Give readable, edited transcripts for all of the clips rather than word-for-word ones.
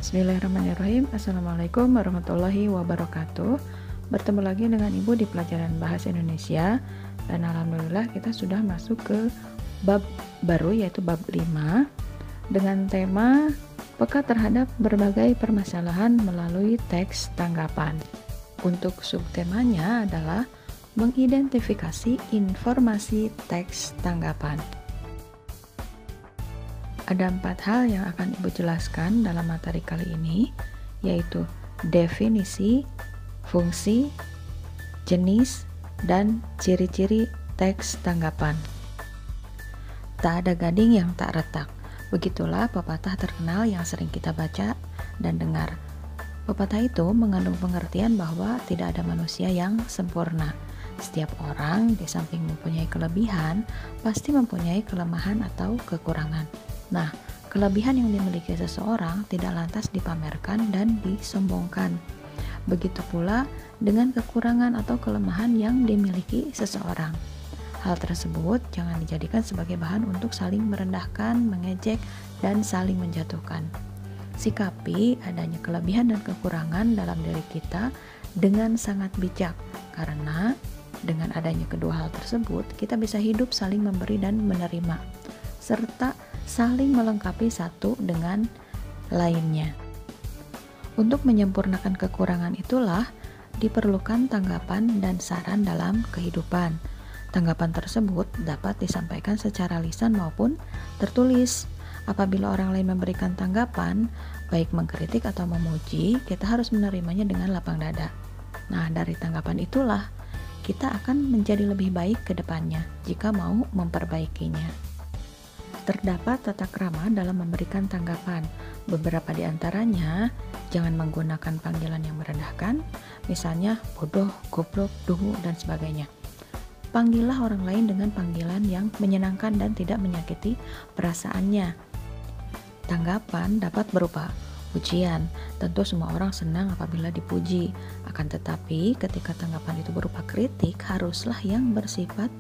Bismillahirrahmanirrahim. Assalamualaikum warahmatullahi wabarakatuh. Bertemu lagi dengan Ibu di pelajaran Bahasa Indonesia. Dan alhamdulillah kita sudah masuk ke bab baru, yaitu bab 5 dengan tema peka terhadap berbagai permasalahan melalui teks tanggapan. Untuk subtemanya adalah mengidentifikasi informasi teks tanggapan. Ada 4 hal yang akan Ibu jelaskan dalam materi kali ini, yaitu definisi, fungsi, jenis, dan ciri-ciri teks tanggapan. Tak ada gading yang tak retak. Begitulah pepatah terkenal yang sering kita baca dan dengar. Pepatah itu mengandung pengertian bahwa tidak ada manusia yang sempurna. Setiap orang di samping mempunyai kelebihan, pasti mempunyai kelemahan atau kekurangan. Nah, kelebihan yang dimiliki seseorang tidak lantas dipamerkan dan disombongkan. Begitu pula dengan kekurangan atau kelemahan yang dimiliki seseorang. Hal tersebut jangan dijadikan sebagai bahan untuk saling merendahkan, mengejek, dan saling menjatuhkan. Sikapi adanya kelebihan dan kekurangan dalam diri kita dengan sangat bijak, karena dengan adanya kedua hal tersebut, kita bisa hidup saling memberi dan menerima, serta saling melengkapi satu dengan lainnya. Untuk menyempurnakan kekurangan itulah diperlukan tanggapan dan saran dalam kehidupan. Tanggapan tersebut dapat disampaikan secara lisan maupun tertulis. Apabila orang lain memberikan tanggapan, baik mengkritik atau memuji, kita harus menerimanya dengan lapang dada. Nah, dari tanggapan itulah kita akan menjadi lebih baik ke depannya jika mau memperbaikinya. Terdapat tata krama dalam memberikan tanggapan. Beberapa di antaranya, jangan menggunakan panggilan yang merendahkan, misalnya bodoh, goblok, dungu, dan sebagainya. Panggillah orang lain dengan panggilan yang menyenangkan dan tidak menyakiti perasaannya. Tanggapan dapat berupa pujian. Tentu semua orang senang apabila dipuji. Akan tetapi, ketika tanggapan itu berupa kritik, haruslah yang bersifat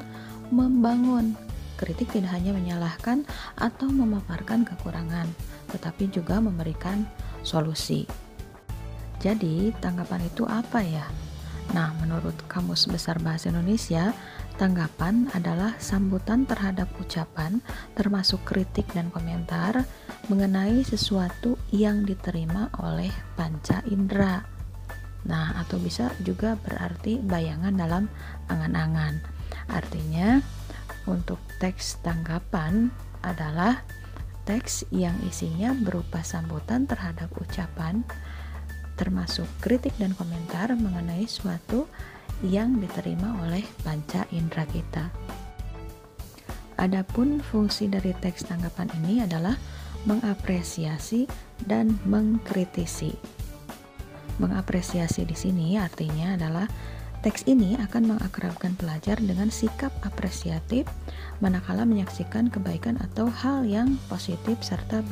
membangun. Kritik tidak hanya menyalahkan atau memaparkan kekurangan, tetapi juga memberikan solusi. Jadi, tanggapan itu apa ya? Nah, menurut Kamus Besar Bahasa Indonesia, tanggapan adalah sambutan terhadap ucapan, termasuk kritik dan komentar, mengenai sesuatu yang diterima oleh panca indera. Nah, atau bisa juga berarti bayangan dalam angan-angan. Artinya, untuk teks tanggapan adalah teks yang isinya berupa sambutan terhadap ucapan, termasuk kritik dan komentar mengenai suatu yang diterima oleh panca indera kita. Adapun fungsi dari teks tanggapan ini adalah mengapresiasi dan mengkritisi. Mengapresiasi di sini artinya adalah teks ini akan mengakrabkan pelajar dengan sikap apresiatif manakala menyaksikan kebaikan atau hal yang positif serta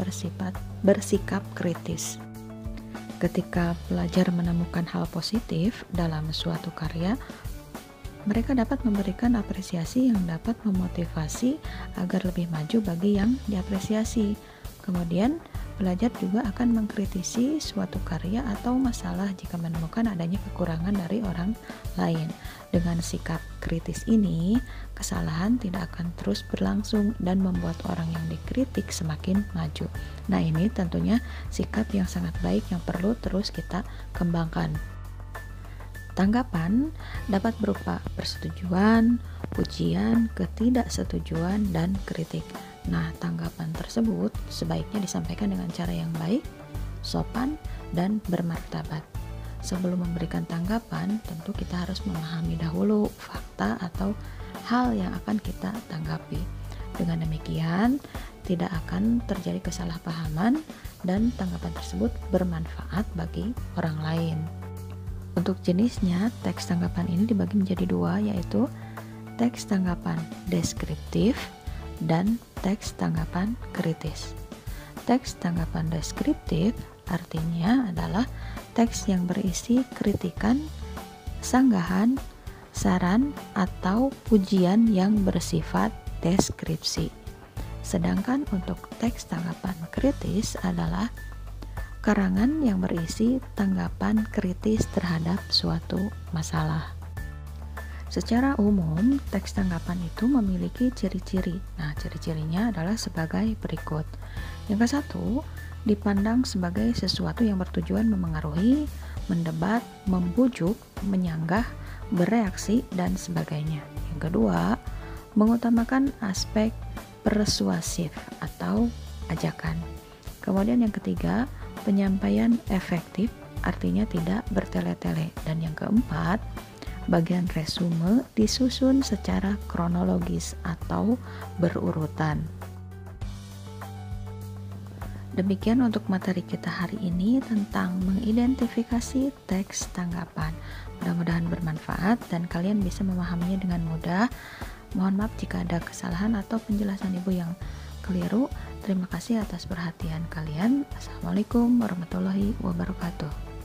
bersikap kritis. Ketika pelajar menemukan hal positif dalam suatu karya, mereka dapat memberikan apresiasi yang dapat memotivasi agar lebih maju bagi yang diapresiasi. Kemudian, pelajar juga akan mengkritisi suatu karya atau masalah jika menemukan adanya kekurangan dari orang lain. Dengan sikap kritis ini, kesalahan tidak akan terus berlangsung dan membuat orang yang dikritik semakin maju. Nah, ini tentunya sikap yang sangat baik yang perlu terus kita kembangkan. Tanggapan dapat berupa persetujuan, pujian, ketidaksetujuan, dan kritik. Nah, tanggapan tersebut sebaiknya disampaikan dengan cara yang baik, sopan, dan bermartabat. Sebelum memberikan tanggapan, tentu kita harus memahami dahulu fakta atau hal yang akan kita tanggapi. Dengan demikian, tidak akan terjadi kesalahpahaman dan tanggapan tersebut bermanfaat bagi orang lain. Untuk jenisnya, teks tanggapan ini dibagi menjadi 2, yaitu teks tanggapan deskriptif dan teks tanggapan kritis. Teks tanggapan deskriptif artinya adalah teks yang berisi kritikan, sanggahan, saran, atau pujian yang bersifat deskripsi. Sedangkan untuk teks tanggapan kritis adalah karangan yang berisi tanggapan kritis terhadap suatu masalah. Secara umum, teks tanggapan itu memiliki ciri-ciri. Nah, ciri-cirinya adalah sebagai berikut. Yang ke satu, dipandang sebagai sesuatu yang bertujuan memengaruhi, mendebat, membujuk, menyanggah, bereaksi, dan sebagainya. Yang kedua, mengutamakan aspek persuasif atau ajakan. Kemudian yang ketiga, penyampaian efektif, artinya tidak bertele-tele. Dan yang keempat, bagian resume disusun secara kronologis atau berurutan. Demikian untuk materi kita hari ini tentang mengidentifikasi teks tanggapan. Mudah-mudahan bermanfaat dan kalian bisa memahaminya dengan mudah. Mohon maaf jika ada kesalahan atau penjelasan Ibu yang keliru. Terima kasih atas perhatian kalian. Assalamualaikum warahmatullahi wabarakatuh.